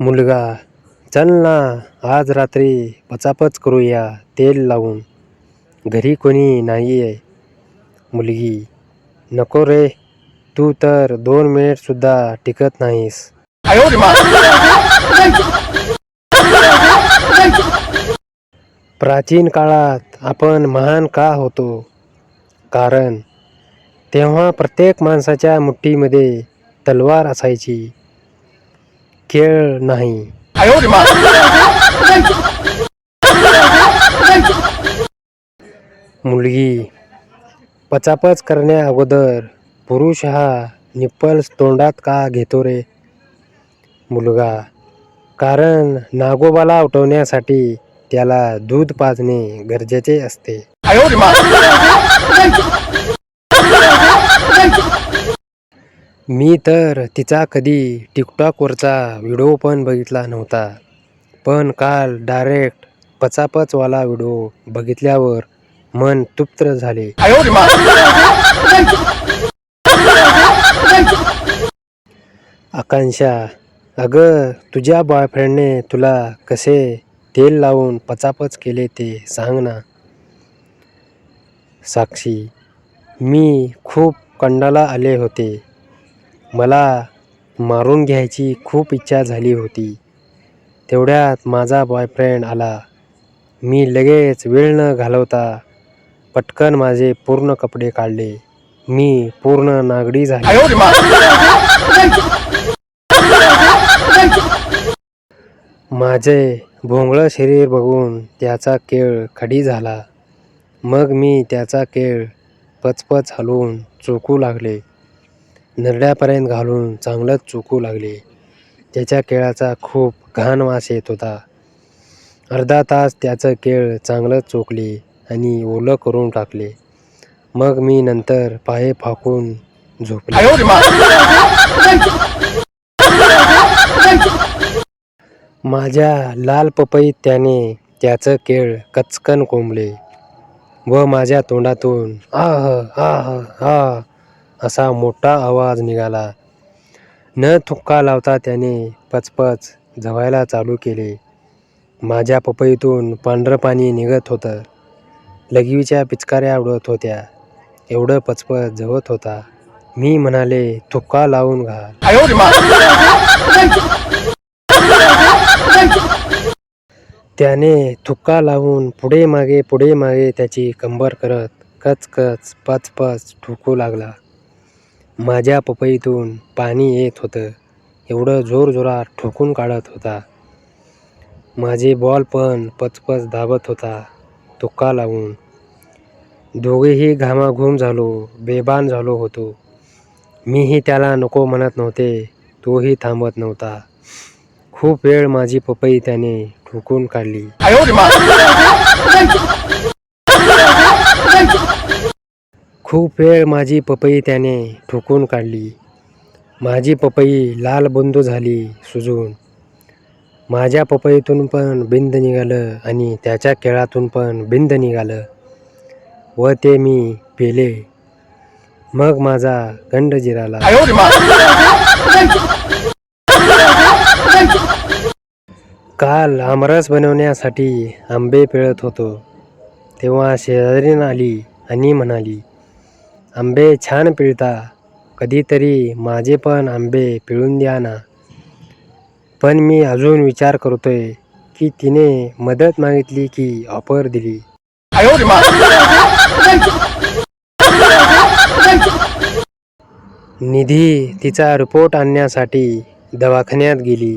मुलगा, चल ना आज रात्री पचापच करूया तेल लावून. घरी कोणी नाहीये. मुलगी, नको रे, तू तर 2 मिनिटसुद्धा टिकत नाहीस. प्राचीन काळात आपण महान का होतो? कारण तेव्हा प्रत्येक माणसाच्या मुठीमध्ये तलवार असायची. खेळ नाही. मुलगी, पचापच करण्या अगोदर पुरुष हा निप्पल्स तोंडात का घेतो रे? मुलगा, कारण नागोबाला उठवण्यासाठी त्याला दूध पाजणे गरजेचे असते. मी तर तिचा कधी टिकटॉकवरचा व्हिडिओ पण बघितला नव्हता, पण काल डायरेक्ट पचापचवाला व्हिडिओ बघितल्यावर मन तृप्त झाले. आकांक्षा, अगं तुझ्या बॉयफ्रेंडने तुला कसे तेल लावून पचापच केले ते सांग ना. साक्षी, मी खूप कंडाला आले होते. मला मारून घ्यायची खूप इच्छा झाली होती. तेवढ्यात माझा बॉयफ्रेंड आला. मी लगेच वेळ न घालवता पटकन माझे पूर्ण कपडे काढले. मी पूर्ण नागडी झाले. माझे भोंगळं शरीर बघून त्याचा केळ खडी झाला. मग मी त्याचा केळ पचपच हलवून चोखू लागले. नरड्यापर्यंत घालून चांगलंच चोखू लागले. त्याच्या केळाचा खूप घाण वास येत होता. अर्धा तास त्याचं केळ चांगलंच चोखले आणि ओलं करून टाकले. मग मी नंतर पाय फाकून झोपले. माझ्या लाल पपईत त्याने त्याचं केळ कचकन कोंबले व माझ्या तोंडातून आह आह आह असा मोठा आवाज निघाला. न थुक्का लावता त्याने पचपच झवायला चालू केले. माझ्या पपईतून पांढरं पाणी निघत होतं. लघवीच्या पिचकाऱ्या उडत होत्या. एवढं पचपच झवत होता. मी म्हणाले, थुक्का लावून घाल. त्याने थुक्का लावून पुढे मागे त्याची कंबर करत कचकच पचपच ठोकू लागला. माझ्या पपईतून पाणी येत होतं. एवढं जोरजोरात ठोकून काढत होता. माझे बॉल पण पचपच दाबत होता थुक्का लावून. दोघेही घामाघूम झालो, बेभान झालो होतो. मीही त्याला नको म्हणत नव्हते, तोही थांबत नव्हता. खूप वेळ माझी पपई त्याने ठोकून काढली. खूप वेळ माझी पपई त्याने ठोकून काढली. माझी पपई लाल बुंदू झाली सुजून. माझ्या पपईतून पण बिंद निघालं आणि त्याच्या केळातून पण बिंद निघालं व ते मी पेले. मग माझा गंड जिराला. काल आमरस बनवण्यासाठी आंबे पिळत होतो, तेव्हा शेजारीण आली आणि म्हणाली, आंबे छान पिळता, कधीतरी माझे पण आंबे पिळून द्या ना. पण मी अजून विचार करतोय की तिने मदत मागितली की ऑफर दिली. निधी तिचा रिपोर्ट आणण्यासाठी दवाखान्यात गेली.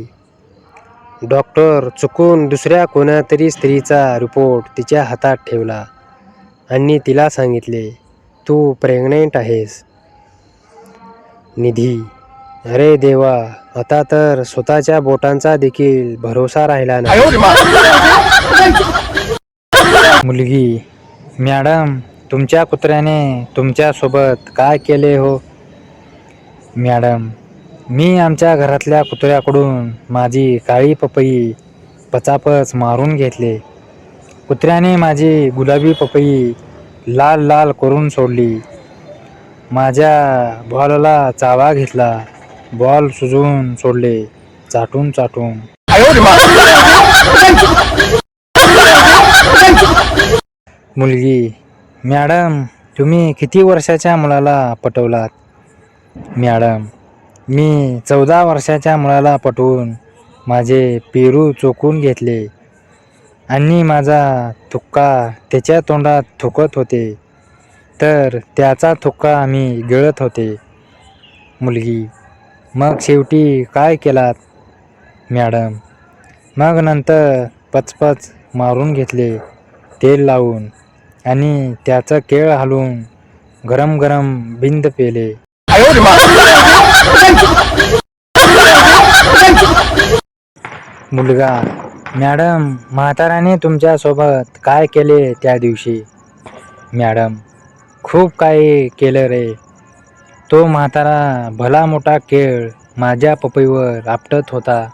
डॉक्टर चुकून दुसऱ्या कोणातरी स्त्रीचा रिपोर्ट तिच्या हातात ठेवला आणि तिला सांगितले, तू प्रेग्नेंट आहेस. निधी, अरे देवा, आता तर स्वतःच्या बोटांचा देखील भरोसा राहिला नाही. मुलगी, मॅडम, तुमच्या कुत्र्याने तुमच्यासोबत काय केले हो? मॅडम, मी आमच्या घरातल्या कुत्र्याकडून माझी काळी पपई पचापच मारून घेतले. कुत्र्याने माझी गुलाबी पपई लाल लाल करून सोडली. माझ्या बॉलला चावा घेतला. बॉल सुजून सोडले चाटून चाटून. मुलगी, मॅडम तुम्ही किती वर्षाच्या मुलाला पटवलात? मॅडम, मी 14 वर्षाच्या मुलाला पटवून माझे पेरू चोखून घेतले आणि माझा थुक्का त्याच्या तोंडात थुकत होते तर त्याचा थुक्का मी गिळत होते. मुलगी, मग शेवटी काय केलात? मॅडम, मग नंतर पचपच मारून घेतले तेल लावून आणि त्याचं केळ हलवून गरम गरम बिंद पेले. मुलगा, मॅडम म्हाताराने तुमच्यासोबत काय केले त्या दिवशी? मॅडम, खूप काही केलं रे. तो म्हातारा भला मोठा केळ माझ्या पपईवर आपटत होता.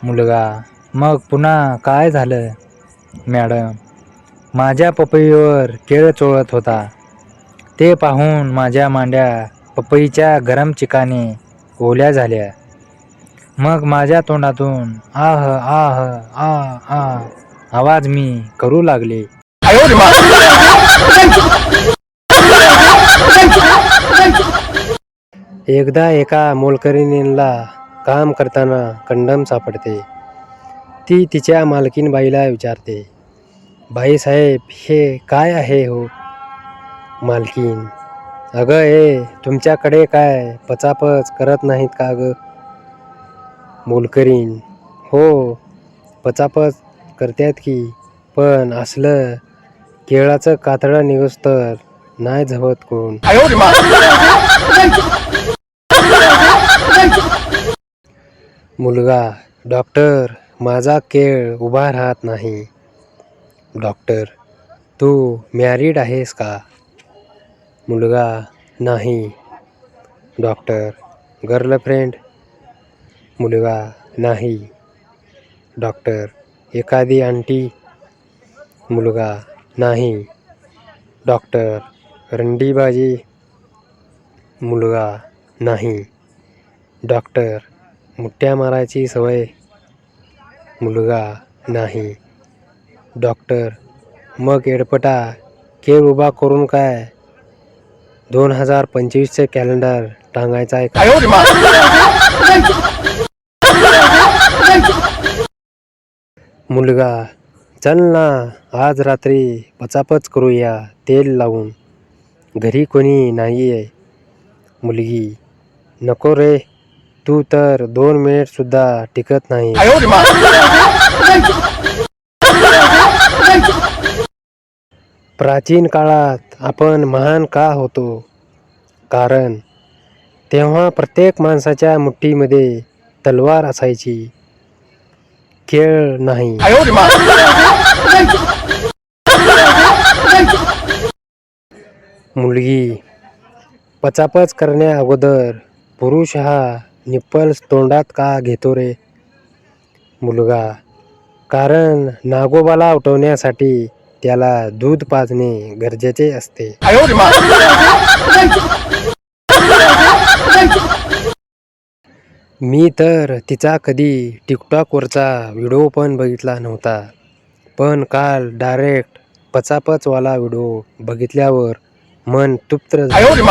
मुलगा, मग पुन्हा काय झालं? मॅडम, माझ्या पपईवर केळ चोळत होता. ते पाहून माझ्या मांड्या पपईच्या गरम चिकाने ओल्या झाल्या. मग माझ्या तोंडातून आह आह आ आ आवाज मी करू लागले. एकदा एका मोलकरणीला काम करताना कंडम सापडते. ती तिच्या मालकीनबाईला विचारते, बाईसाहेब हे काय आहे हो? मालकीन, अगं हे तुमच्याकडे काय पचापच करत नाहीत का ग? मोलकरीण, हो पचापच करत्यात की, पण असलं केळाचं कातडं निघोस्तर नाही झवत कोण. मुलगा, डॉक्टर माझा केळ उभा राहत नाही. डॉक्टर, तू मॅरिड आहेस का? मुलगा, नाही. Doctor, girlfriend? मुलगा, नाही. डॉक्टर, एखादी आंटी? मुलगा, नाही. डॉक्टर, रंडीबाजी? मुलगा, नाही. डॉक्टर, मुठ्या मारायची सवय? मुलगा, नाही. डॉक्टर, मग एडपटा केळ उभा करून काय 2025चं कॅलेंडर टांगायचं आहे का? मुलगा, चल ना आज रात्री पचापच करूया तेल लावून, घरी कोणी नाही आहे. मुलगी, नको रे, तू तर 2 मिनिटसुद्धा टिकत नाही. प्राचीन काळात आपण महान का होतो? कारण तेव्हा प्रत्येक माणसाच्या मुठीमध्ये तलवार असायची, केळ नाही. मुलगी, पचापच करण्या अगोदर पुरुष हा निप्पल्स तोंडात का घेतो रे? मुलगा, कारण नागोबाला उठवण्यासाठी त्याला दूध पाजणे गरजेचे असते. मी तर तिचा कधी टिकटॉकवरचा व्हिडिओ पण बघितला नव्हता, पण काल डायरेक्ट पचापचवाला व्हिडिओ बघितल्यावर मन तृप्त झालं.